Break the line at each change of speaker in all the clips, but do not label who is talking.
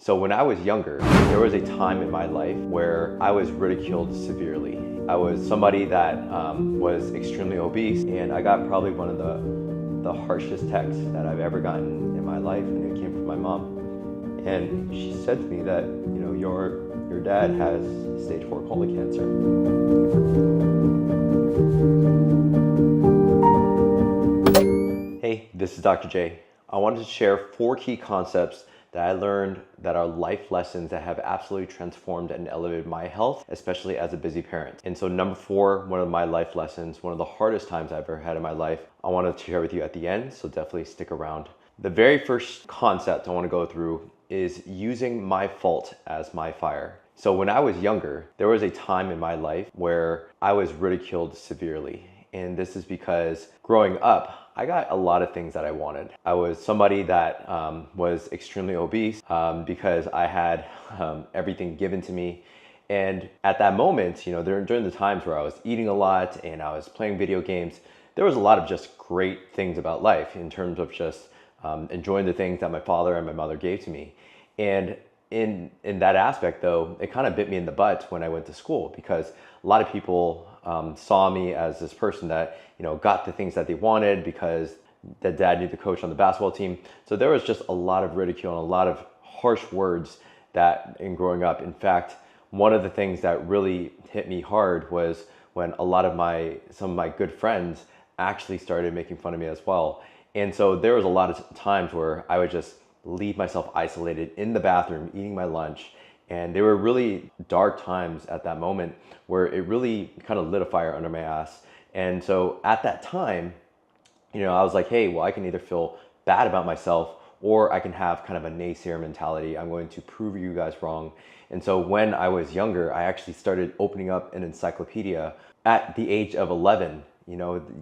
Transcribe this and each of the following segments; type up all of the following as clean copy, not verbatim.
So when I was younger, there was a time in my life where I was ridiculed severely. I was somebody that was extremely obese, and I got probably one of the harshest texts that I've ever gotten in my life, and it came from my mom. And she said to me that, your dad has stage 4 colon cancer. Hey, this is Dr. J. I wanted to share 4 key concepts that I learned that are life lessons that have absolutely transformed and elevated my health, especially as a busy parent. And so number 4, one of my life lessons, one of the hardest times I've ever had in my life, I wanted to share with you at the end, so definitely stick around. The very first concept I want to go through is using my fault as my fire. So when I was younger, there was a time in my life where I was ridiculed severely. And this is because growing up, I got a lot of things that I wanted. I was somebody that was extremely obese because I had everything given to me. And at that moment, during the times where I was eating a lot and I was playing video games, there was a lot of just great things about life in terms of just enjoying the things that my father and my mother gave to me. And in that aspect, though, it kind of bit me in the butt when I went to school, because a lot of people saw me as this person that got the things that they wanted because their dad knew the coach on the basketball team. So there was just a lot of ridicule and a lot of harsh words that in growing up. In fact, one of the things that really hit me hard was when some of my good friends actually started making fun of me as well. And so there was a lot of times where I would just leave myself isolated in the bathroom eating my lunch. And they were really dark times at that moment where it really kind of lit a fire under my ass. And so at that time, I was like, hey, well, I can either feel bad about myself or I can have kind of a naysayer mentality. I'm going to prove you guys wrong. And so when I was younger, I actually started opening up an encyclopedia at the age of 11,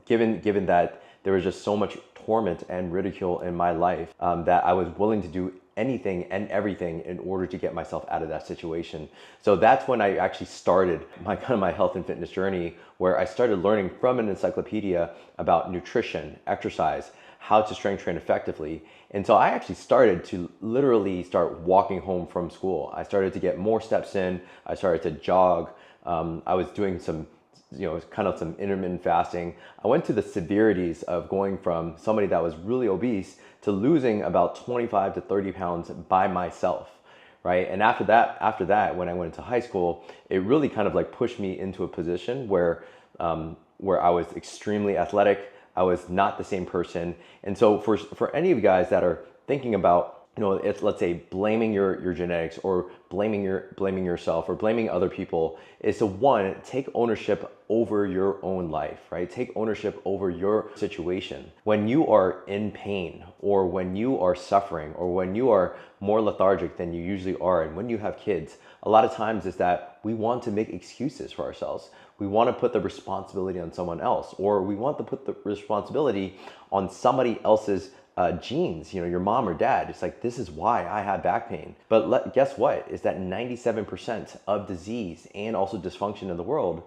given that there was just so much torment and ridicule in my life that I was willing to do anything and everything in order to get myself out of that situation. So that's when I actually started my health and fitness journey, where I started learning from an encyclopedia about nutrition, exercise, how to strength train effectively. And so I actually started to literally start walking home from school. I started to get more steps in. I started to jog. I was doing some some intermittent fasting. I went to the severities of going from somebody that was really obese to losing about 25 to 30 pounds by myself, right? And after that, when I went into high school, it really kind of pushed me into a position where I was extremely athletic. I was not the same person. And so for any of you guys that are thinking about, let's say blaming your genetics or blaming yourself or blaming other people, is to one, take ownership over your own life, right? Take ownership over your situation. When you are in pain or when you are suffering or when you are more lethargic than you usually are, and when you have kids, a lot of times is that we want to make excuses for ourselves. We want to put the responsibility on someone else, or we want to put the responsibility on somebody else's genes, your mom or dad. It's like, this is why I have back pain. But guess what? Is that 97% of disease and also dysfunction in the world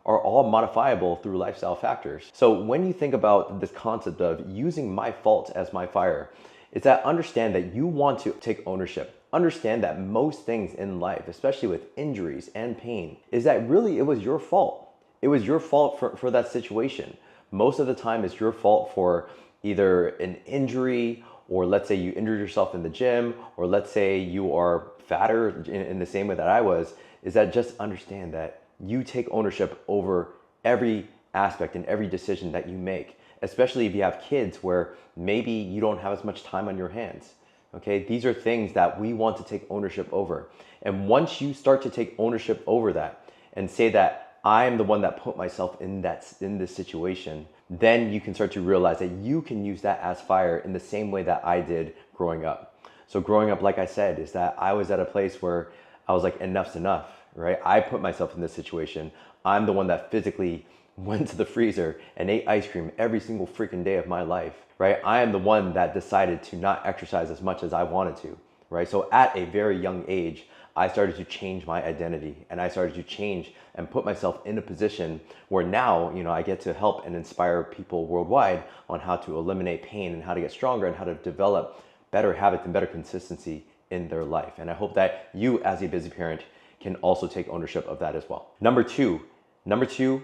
are all modifiable through lifestyle factors. So when you think about this concept of using my fault as my fire, it's that understand that you want to take ownership. Understand that most things in life, especially with injuries and pain, is that really it was your fault. It was your fault for that situation. Most of the time it's your fault for either an injury, or let's say you injured yourself in the gym, or let's say you are fatter in the same way that I was, is that just understand that you take ownership over every aspect and every decision that you make, especially if you have kids where maybe you don't have as much time on your hands. Okay, these are things that we want to take ownership over. And once you start to take ownership over that and say that I am the one that put myself in this situation, then you can start to realize that you can use that as fire in the same way that I did growing up. So growing up, like I said, is that I was at a place where I was like, enough's enough, right? I put myself in this situation. I'm the one that physically went to the freezer and ate ice cream every single freaking day of my life, right? I am the one that decided to not exercise as much as I wanted to, right? So at a very young age, I started to change my identity, and I started to change and put myself in a position where now, I get to help and inspire people worldwide on how to eliminate pain and how to get stronger and how to develop better habits and better consistency in their life. And I hope that you as a busy parent can also take ownership of that as well. Number two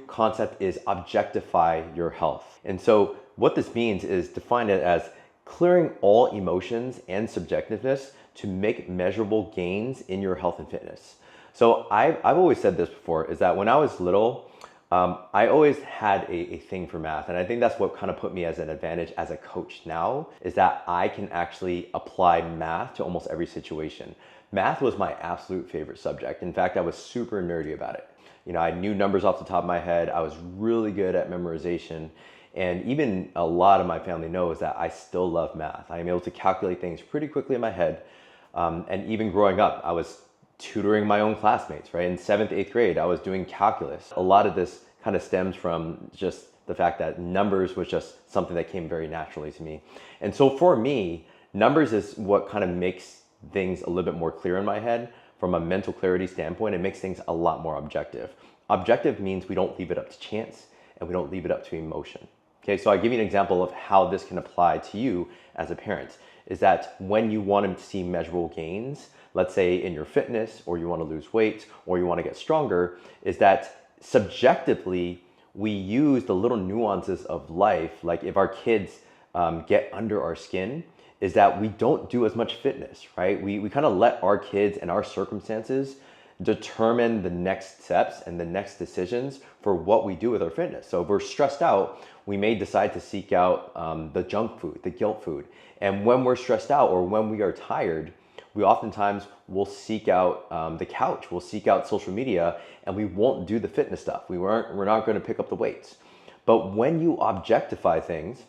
concept is objectify your health. And so what this means is define it as clearing all emotions and subjectiveness to make measurable gains in your health and fitness. So I've always said this before, is that when I was little, I always had a thing for math. And I think that's what kind of put me as an advantage as a coach now, is that I can actually apply math to almost every situation. Math was my absolute favorite subject. In fact, I was super nerdy about it. You know, I knew numbers off the top of my head. I was really good at memorization. And even a lot of my family knows that I still love math. I am able to calculate things pretty quickly in my head. And even growing up, I was tutoring my own classmates, right? In 7th, 8th grade, I was doing calculus. A lot of this kind of stems from just the fact that numbers was just something that came very naturally to me. And so for me, numbers is what kind of makes things a little bit more clear in my head. From a mental clarity standpoint, it makes things a lot more objective. Objective means we don't leave it up to chance and we don't leave it up to emotion. Okay, so I'll give you an example of how this can apply to you as a parent, is that when you want to see measurable gains, let's say in your fitness, or you want to lose weight, or you want to get stronger, is that subjectively, we use the little nuances of life, like if our kids get under our skin, is that we don't do as much fitness, right? We kind of let our kids and our circumstances determine the next steps and the next decisions for what we do with our fitness. So if we're stressed out, we may decide to seek out the junk food, the guilt food. And when we're stressed out or when we are tired, we oftentimes will seek out the couch, we'll seek out social media, and we won't do the fitness stuff. We're not going to pick up the weights. But when you objectify things,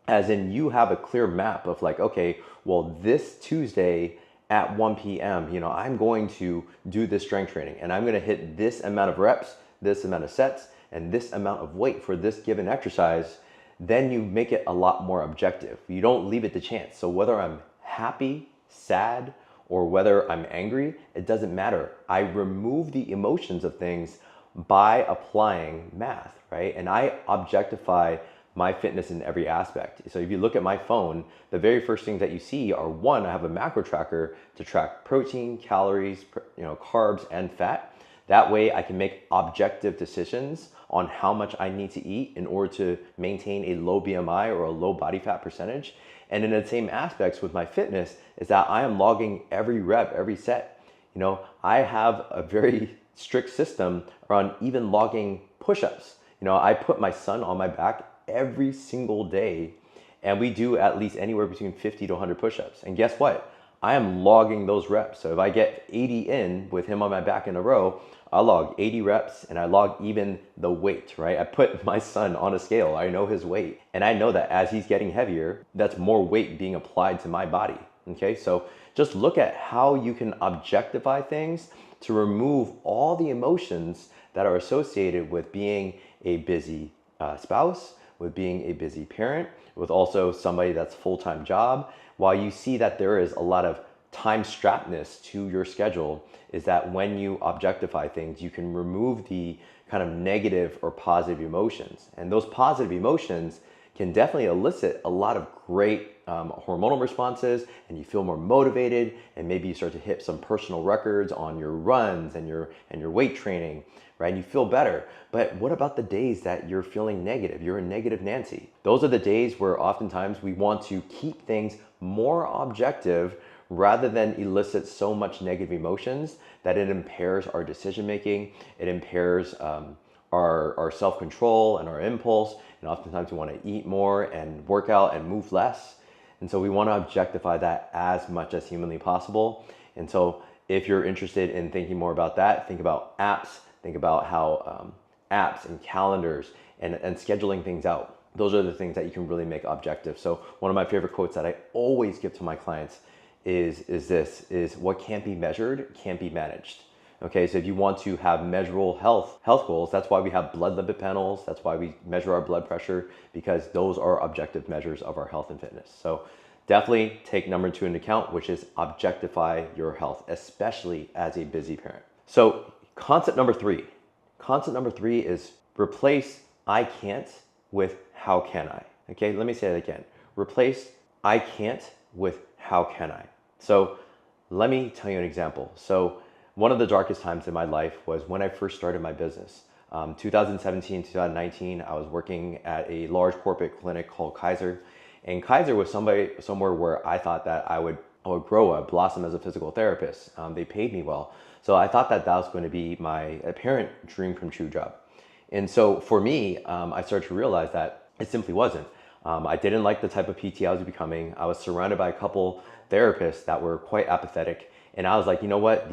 as in you have a clear map of like, okay, well, this Tuesday at 1 p.m., you know, I'm going to do this strength training and I'm going to hit this amount of reps, this amount of sets, and this amount of weight for this given exercise, then you make it a lot more objective. You don't leave it to chance. So whether I'm happy, sad, or whether I'm angry, it doesn't matter. I remove the emotions of things by applying math, right? And I objectify my fitness in every aspect. So if you look at my phone, the very first things that you see are, one, I have a macro tracker to track protein, calories, carbs, and fat. That way I can make objective decisions on how much I need to eat in order to maintain a low BMI or a low body fat percentage. And in the same aspects with my fitness is that I am logging every rep, every set. You know, I have a very strict system around even logging push-ups. You know, I put my son on my back every single day and we do at least anywhere between 50 to 100 push-ups. And guess what? I am logging those reps. So if I get 80 in with him on my back in a row, I log 80 reps and I log even the weight, right? I put my son on a scale. I know his weight. And I know that as he's getting heavier, that's more weight being applied to my body, okay? So just look at how you can objectify things to remove all the emotions that are associated with being a busy spouse, with being a busy parent, with also somebody that's full-time job. While you see that there is a lot of time strappedness to your schedule, is that when you objectify things, you can remove the kind of negative or positive emotions. And those positive emotions can definitely elicit a lot of great hormonal responses, and you feel more motivated, and maybe you start to hit some personal records on your runs and your weight training, right? And you feel better. But what about the days that you're feeling negative? You're a negative Nancy. Those are the days where oftentimes we want to keep things more objective rather than elicit so much negative emotions that it impairs our decision making, it impairs our self-control and our impulse, and oftentimes we want to eat more and work out and move less. And so we want to objectify that as much as humanly possible. And so if you're interested in thinking more about that, think about apps, think about how apps and calendars and scheduling things out. Those are the things that you can really make objective. So one of my favorite quotes that I always give to my clients is what can't be measured can't be managed. Okay, so if you want to have measurable health goals, that's why we have blood lipid panels. That's why we measure our blood pressure, because those are objective measures of our health and fitness. So definitely take number 2 into account, which is objectify your health, especially as a busy parent. So concept number 3 is replace I can't with how can I. Okay, let me say that again. Replace I can't with how can I. So Let me tell you an example. So one of the darkest times in my life was when I first started my business. 2017, 2019, I was working at a large corporate clinic called Kaiser. And Kaiser was somewhere where I thought that I would grow, I'd blossom as a physical therapist. They paid me well. So I thought that that was going to be my apparent dream come true job. And so for me, I started to realize that it simply wasn't. I didn't like the type of PT I was becoming. I was surrounded by a couple therapists that were quite apathetic. And I was like, you know what,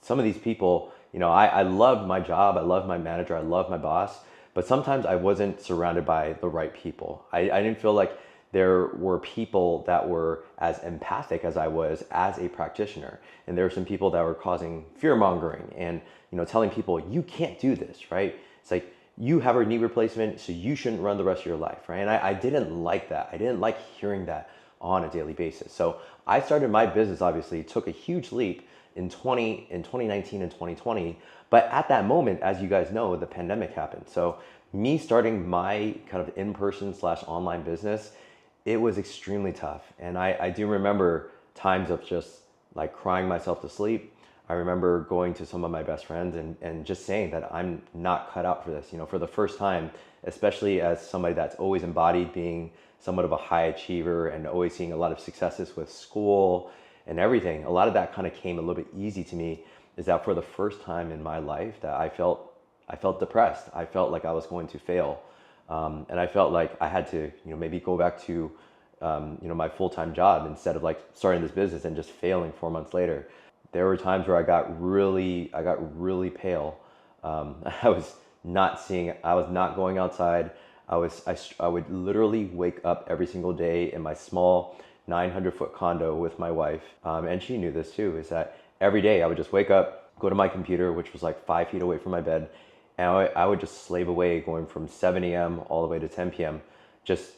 some of these people, I loved my job, I loved my manager, I loved my boss, but sometimes I wasn't surrounded by the right people. I didn't feel like there were people that were as empathic as I was as a practitioner. And there were some people that were causing fear mongering and, telling people, you can't do this, right? It's like, you have a knee replacement, so you shouldn't run the rest of your life, right? And I didn't like that. I didn't like hearing that on a daily basis. So I started my business, obviously, took a huge leap in 2019 and 2020. But at that moment, as you guys know, the pandemic happened. So me starting my kind of in-person / online business, it was extremely tough. And I do remember times of just like crying myself to sleep. I remember going to some of my best friends and just saying that I'm not cut out for this, for the first time, especially as somebody that's always embodied being somewhat of a high achiever and always seeing a lot of successes with school and everything. A lot of that kind of came a little bit easy to me, is that for the first time in my life that I felt depressed. I felt like I was going to fail. And I felt like I had to, maybe go back to, my full-time job instead of like starting this business and just failing 4 months later. There were times where I got really pale. I was not going outside. I would literally wake up every single day in my small 900-foot condo with my wife. And she knew this too, is that every day I would just wake up, go to my computer, which was like 5 feet away from my bed. And I would just slave away, going from 7 a.m. all the way to 10 p.m. Just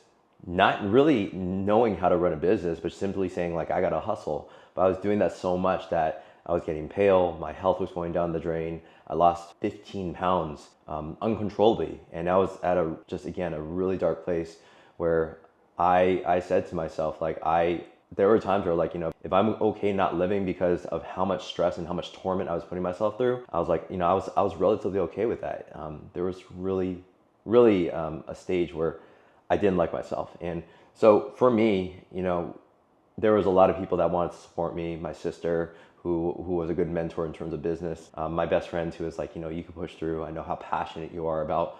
not really knowing how to run a business, but simply saying like, I gotta hustle. But I was doing that so much that I was getting pale, my health was going down the drain. I lost 15 pounds uncontrollably. And I was at a really dark place where I said to myself, like, there were times where, like, if I'm okay not living because of how much stress and how much torment I was putting myself through, I was like, I was relatively okay with that. There was really a stage where I didn't like myself. And so for me, there was a lot of people that wanted to support me. My sister, who was a good mentor in terms of business. My best friend, who was like, you can push through. I know how passionate you are about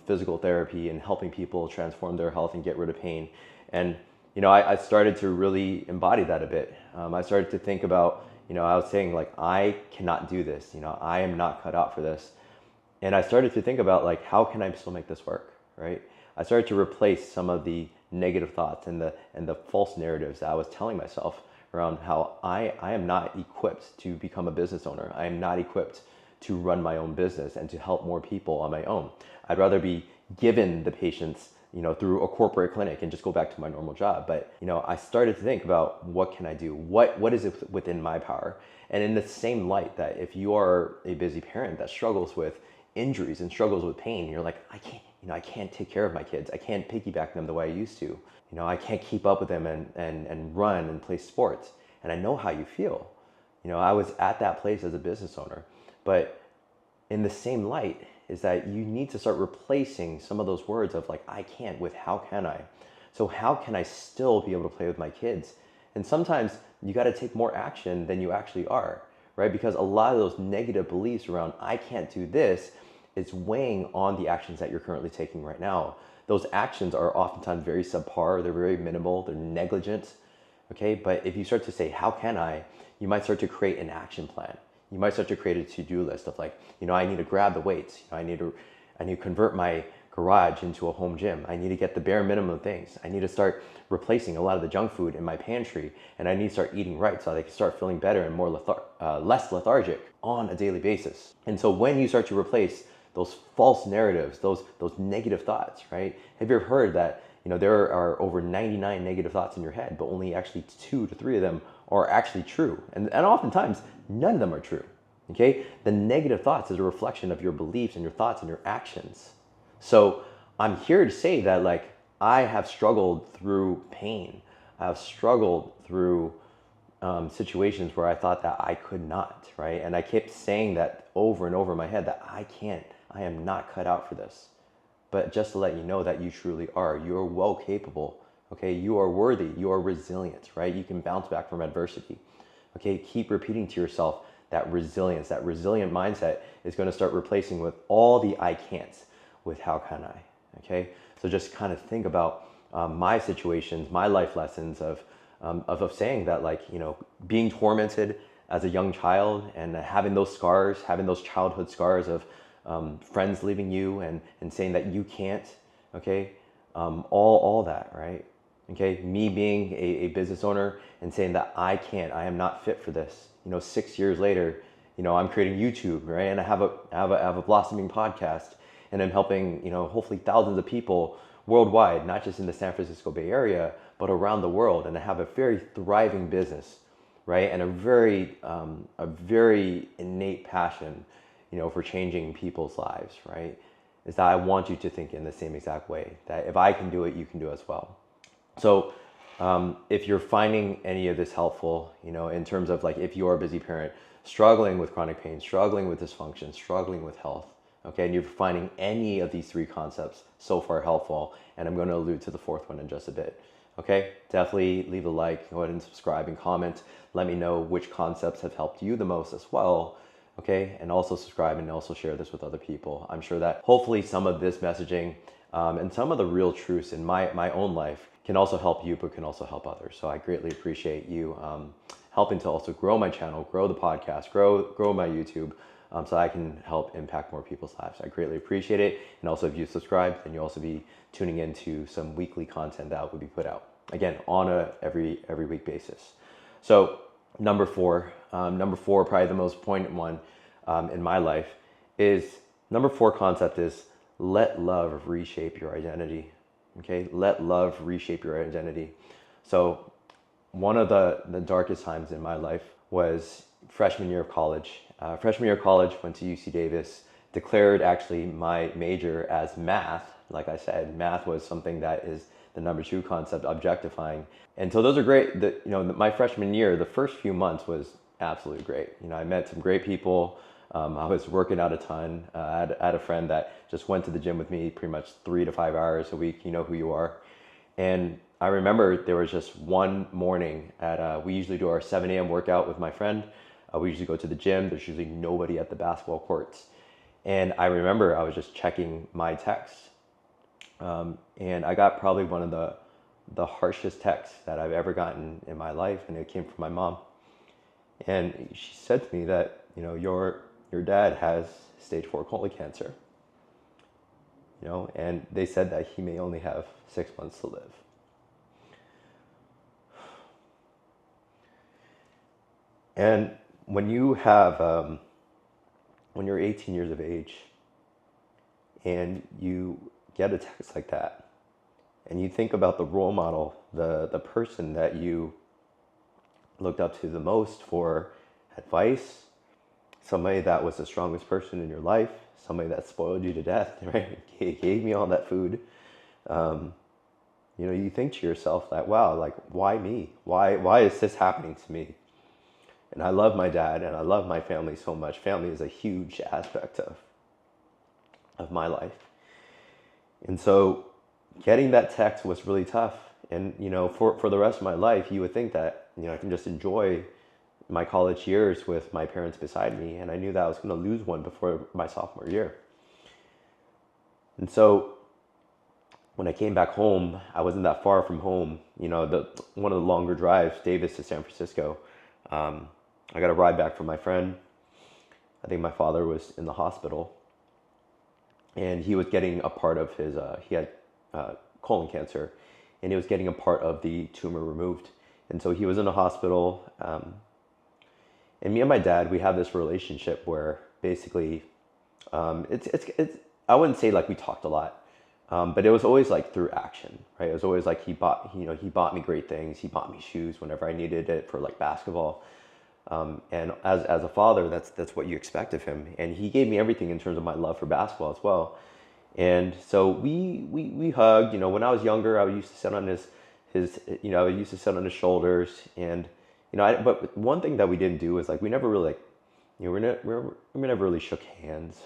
physical therapy and helping people transform their health and get rid of pain. And I started to really embody that a bit. I started to think about, I was saying like, I cannot do this. I am not cut out for this. And I started to think about like, how can I still make this work, right? I started to replace some of the negative thoughts and the false narratives that I was telling myself around how I am not equipped to become a business owner. I am not equipped to run my own business and to help more people on my own. I'd rather be given the patients, through a corporate clinic and just go back to my normal job. But, I started to think about, what can I do? What is it within my power? And in the same light, that if you are a busy parent that struggles with injuries and struggles with pain, you're like, I can't take care of my kids. I can't piggyback them the way I used to. I can't keep up with them and run and play sports. And I know how you feel. I was at that place as a business owner. But in the same light is that you need to start replacing some of those words of like, I can't, with how can I? So how can I still be able to play with my kids? And sometimes you got to take more action than you actually are, right? Because a lot of those negative beliefs around, I can't do this, is weighing on the actions that you're currently taking right now. Those actions are oftentimes very subpar, they're very minimal, they're negligent, okay? But if you start to say, how can I? You might start to create an action plan. You might start to create a to-do list of like, I need to grab the weights. I need to convert my garage into a home gym. I need to get the bare minimum things. I need to start replacing a lot of the junk food in my pantry, and I need to start eating right so I can start feeling better and more less lethargic on a daily basis. And so when you start to replace those false narratives, those negative thoughts, right? Have you ever heard that, there are over 99 negative thoughts in your head, but only actually 2 to 3 of them are actually true. And oftentimes, none of them are true, okay? The negative thoughts is a reflection of your beliefs and your thoughts and your actions. So I'm here to say that, like, I have struggled through pain. I've struggled through situations where I thought that I could not, right? And I kept saying that over and over in my head that I can't, I am not cut out for this. But just to let you know that you truly are, you are well capable, okay? You are worthy, you are resilient, right? You can bounce back from adversity, okay? Keep repeating to yourself that resilience, that resilient mindset is going to start replacing with all the I can'ts with how can I, okay? So just kind of think about my situations, my life lessons of saying that, like, you know, being tormented as a young child and having those scars, having those childhood scars of friends leaving you and saying that you can't, okay? All that, right? Okay, me being a business owner and saying that I can't, I am not fit for this. You know, 6 years later, you know, I'm creating YouTube, right? And I have a blossoming podcast, and I'm helping, you know, hopefully thousands of people worldwide, not just in the San Francisco Bay Area, but around the world. And I have a very thriving business, right? And a very innate passion, you know, for changing people's lives, right? Is that I want you to think in the same exact way, that if I can do it, you can do it as well. So if you're finding any of this helpful, you know, in terms of like, if you are a busy parent, struggling with chronic pain, struggling with dysfunction, struggling with health, okay, and you're finding any of these three concepts so far helpful, and I'm going to allude to the fourth one in just a bit, okay, definitely leave a like, go ahead and subscribe and comment. Let me know which concepts have helped you the most as well, okay, and also subscribe and also share this with other people. I'm sure that hopefully some of this messaging and some of the real truths in my own life can also help you, but can also help others. So I greatly appreciate you helping to also grow my channel, grow the podcast, grow my YouTube, so I can help impact more people's lives. I greatly appreciate it. And also, if you subscribe, then you'll also be tuning into some weekly content that will be put out, again, on a every week basis. So number four, probably the most important one in my life, is number four concept is let love reshape your identity. Okay, let love reshape your identity. So one of the darkest times in my life was freshman year of college. Went to UC Davis, declared actually my major as math. Like I said, math was something that is the number two concept, objectifying. And so those are great. My freshman year, the first few months was absolutely great. You know, I met some great people. I was working out a ton. I had a friend that just went to the gym with me pretty much 3 to 5 hours a week. You know who you are. And I remember there was just one morning we usually do our 7 a.m. workout with my friend. We usually go to the gym. There's usually nobody at the basketball courts. And I remember I was just checking my texts. And I got probably one of the harshest texts that I've ever gotten in my life. And it came from my mom. And she said to me that, you know, your dad has stage 4 colon cancer, you know, and they said that he may only have 6 months to live. And when you have, when you're 18 years of age and you get a text like that, and you think about the role model, the person that you looked up to the most for advice, somebody that was the strongest person in your life, somebody that spoiled you to death, right? Gave me all that food. You know, you think to yourself that, wow, like, why me? Why is this happening to me? And I love my dad and I love my family so much. Family is a huge aspect of my life. And so getting that text was really tough. And, you know, for the rest of my life, you would think that, you know, I can just enjoy my college years with my parents beside me, and I knew that I was going to lose one before my sophomore year. And so when I came back home, I wasn't that far from home. You know, one of the longer drives, Davis to San Francisco. I got a ride back from my friend. I think my father was in the hospital, and he was getting a part of his. He had colon cancer, and he was getting a part of the tumor removed, and so he was in the hospital. And me and my dad, we have this relationship where basically, it's I wouldn't say like we talked a lot, but it was always like through action, right? It was always like he bought me great things. He bought me shoes whenever I needed it for like basketball. And as a father, that's what you expect of him. And he gave me everything in terms of my love for basketball as well. And so we hugged. You know, when I was younger, I used to sit on his shoulders, and But one thing that we didn't do is like we never really like, we never really shook hands.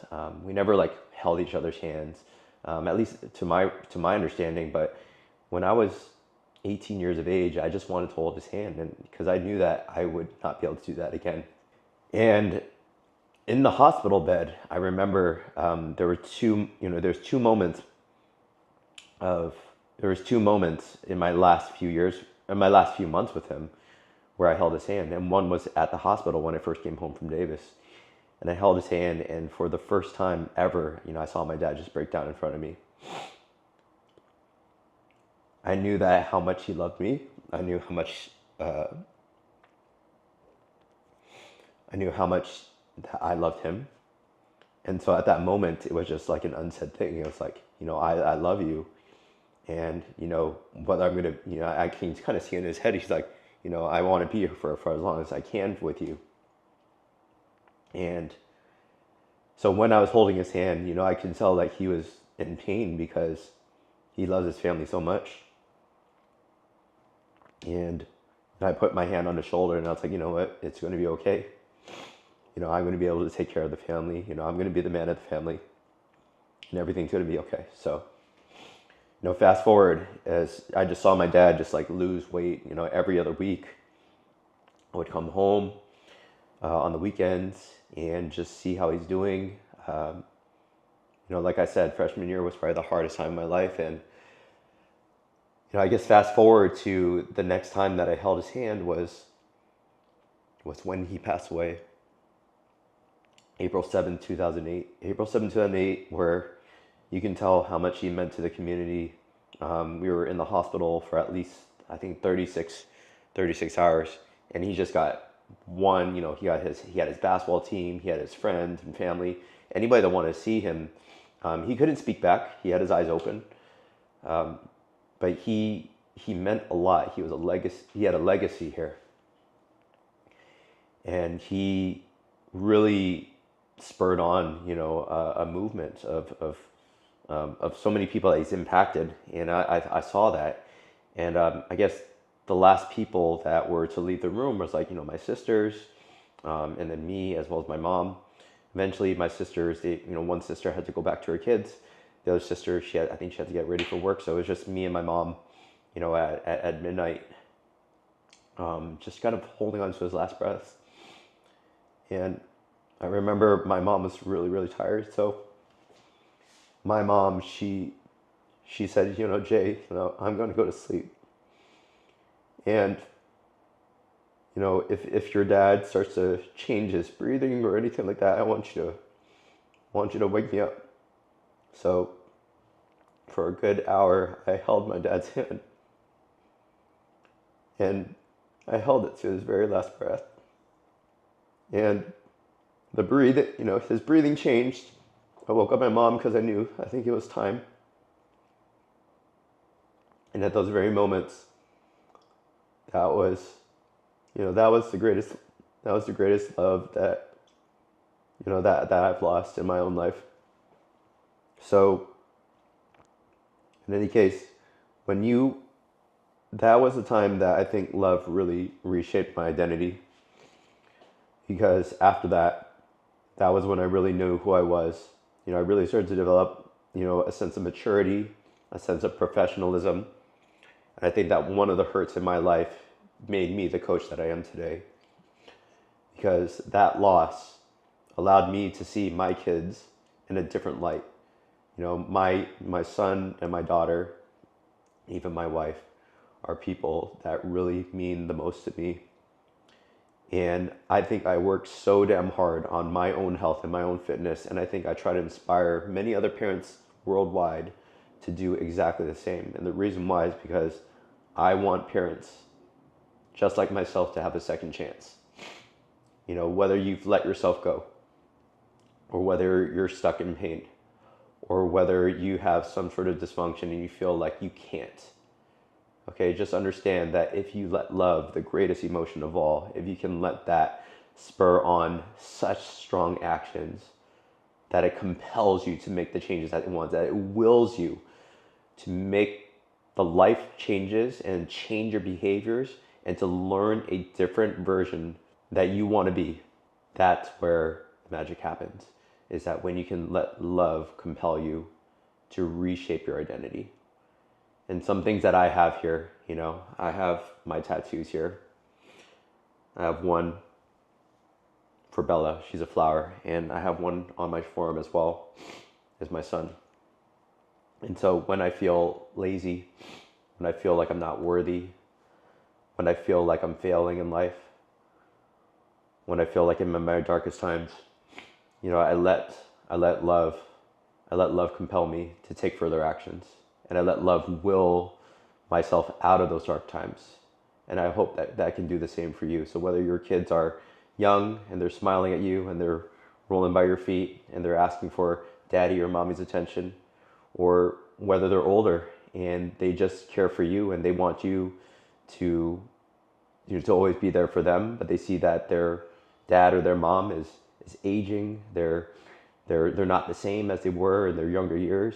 We never like held each other's hands, at least to my understanding. But when I was 18 years of age, I just wanted to hold his hand, and because I knew that I would not be able to do that again. And in the hospital bed, I remember of there was two moments in my last few years, in my last few months with him, where I held his hand, and one was at the hospital when I first came home from Davis, and I held his hand, and for the first time ever, I saw my dad just break down in front of me. I knew that how much he loved me. I knew how much that I loved him. And so at that moment, it was just like an unsaid thing. It was like, I love you. And, whether I'm going to, I can kind of see in his head, he's like, I want to be here for as long as I can with you. And so when I was holding his hand, I could tell that he was in pain because he loves his family so much. And I put my hand on his shoulder, and I was like, you know what, it's going to be okay. I'm going to be able to take care of the family. I'm going to be the man of the family, and everything's going to be okay. So, fast forward, as I just saw my dad just like lose weight, every other week. I would come home on the weekends and just see how he's doing. Like I said, freshman year was probably the hardest time of my life. And, I guess fast forward to the next time that I held his hand was when he passed away. April 7th, 2008, where you can tell how much he meant to the community. We were in the hospital for at least, I think, 36 hours, and he just got one, he had his basketball team, he had his friends and family, anybody that wanted to see him. He couldn't speak back, he had his eyes open, but he meant a lot. He had a legacy here, and he really spurred on, a movement of so many people that he's impacted, and I saw that, and I guess the last people that were to leave the room was like, my sisters, and then me as well as my mom. Eventually, my sisters, one sister had to go back to her kids. The other sister, I think she had to get ready for work, so it was just me and my mom, at midnight, just kind of holding on to his last breath. And I remember my mom was really, really tired. So my mom, she said, Jay, I'm going to go to sleep. And, if your dad starts to change his breathing or anything like that, I want you to wake me up. So for a good hour, I held my dad's hand. And I held it to his very last breath. And his breathing changed. I woke up my mom because I think it was time. And at those very moments, that was the greatest love that, that I've lost in my own life. So, in any case, that was the time that I think love really reshaped my identity. Because after that was when I really knew who I was. I really started to develop, a sense of maturity, a sense of professionalism. And I think that one of the hurts in my life made me the coach that I am today. Because that loss allowed me to see my kids in a different light. My son and my daughter, even my wife, are people that really mean the most to me. And I think I worked so damn hard on my own health and my own fitness. And I think I try to inspire many other parents worldwide to do exactly the same. And the reason why is because I want parents just like myself to have a second chance. Whether you've let yourself go, or whether you're stuck in pain, or whether you have some sort of dysfunction and you feel like you can't. Okay, just understand that if you let love, the greatest emotion of all, if you can let that spur on such strong actions that it compels you to make the changes that it wants, that it wills you to make the life changes and change your behaviors and to learn a different version that you want to be. That's where magic happens, is that when you can let love compel you to reshape your identity. And some things that I have here, I have my tattoos here. I have one for Bella, she's a flower, and I have one on my forearm as well, as my son. And so when I feel lazy, when I feel like I'm not worthy, when I feel like I'm failing in life, when I feel like I'm in my darkest times, I let love compel me to take further actions, and I let love will myself out of those dark times. And I hope that can do the same for you. So whether your kids are young and they're smiling at you and they're rolling by your feet and they're asking for daddy or mommy's attention, or whether they're older and they just care for you and they want you to to always be there for them, but they see that their dad or their mom is aging, they're not the same as they were in their younger years,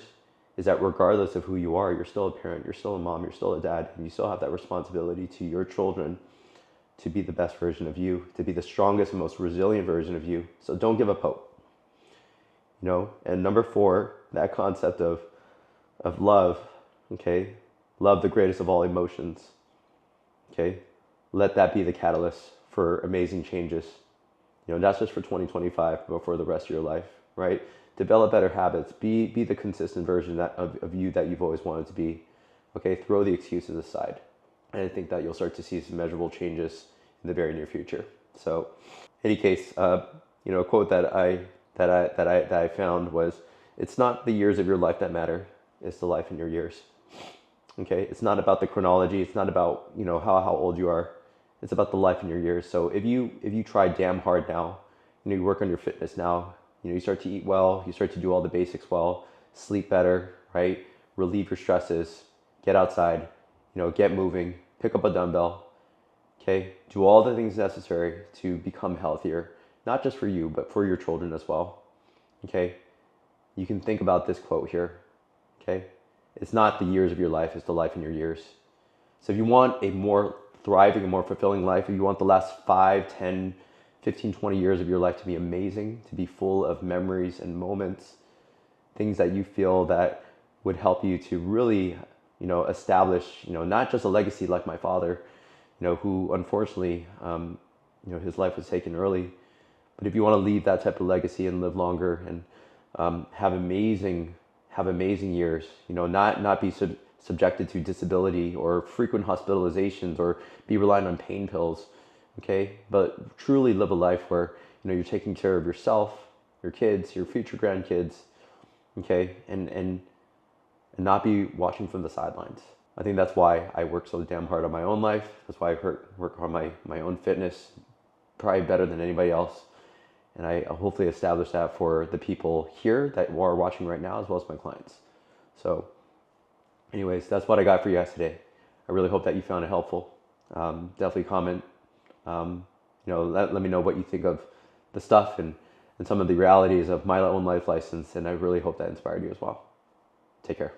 is that regardless of who you are, you're still a parent, you're still a mom, you're still a dad, and you still have that responsibility to your children to be the best version of you, to be the strongest and most resilient version of you. So don't give up hope. And number 4, that concept of love, okay? Love, the greatest of all emotions, okay? Let that be the catalyst for amazing changes. Not just for 2025, but for the rest of your life, right? Develop better habits. Be the consistent version of you that you've always wanted to be. Okay, throw the excuses aside. And I think that you'll start to see some measurable changes in the very near future. So, in any case, a quote that I found was, "It's not the years of your life that matter; it's the life in your years." Okay, it's not about the chronology. It's not about how old you are. It's about the life in your years. So if you try damn hard now, you work on your fitness now, you start to eat well, you start to do all the basics well, sleep better, right? Relieve your stresses, get outside, get moving, pick up a dumbbell, okay? Do all the things necessary to become healthier, not just for you, but for your children as well, okay? You can think about this quote here, okay? It's not the years of your life, it's the life in your years. So if you want a more thriving and more fulfilling life, if you want the last 5, 10, 15, 20 years of your life to be amazing, to be full of memories and moments, things that you feel that would help you to really, establish, not just a legacy like my father, who unfortunately, his life was taken early. But if you want to leave that type of legacy and live longer and have amazing years, not be subjected to disability or frequent hospitalizations or be reliant on pain pills, okay? But truly live a life where, you're taking care of yourself, your kids, your future grandkids, okay? And not be watching from the sidelines. I think that's why I work so damn hard on my own life. That's why I work on my own fitness, probably better than anybody else. And I hopefully establish that for the people here that are watching right now, as well as my clients. So anyways, that's what I got for you guys today. I really hope that you found it helpful. Definitely comment. Let me know what you think of the stuff and some of the realities of my own life license. And I really hope that inspired you as well. Take care.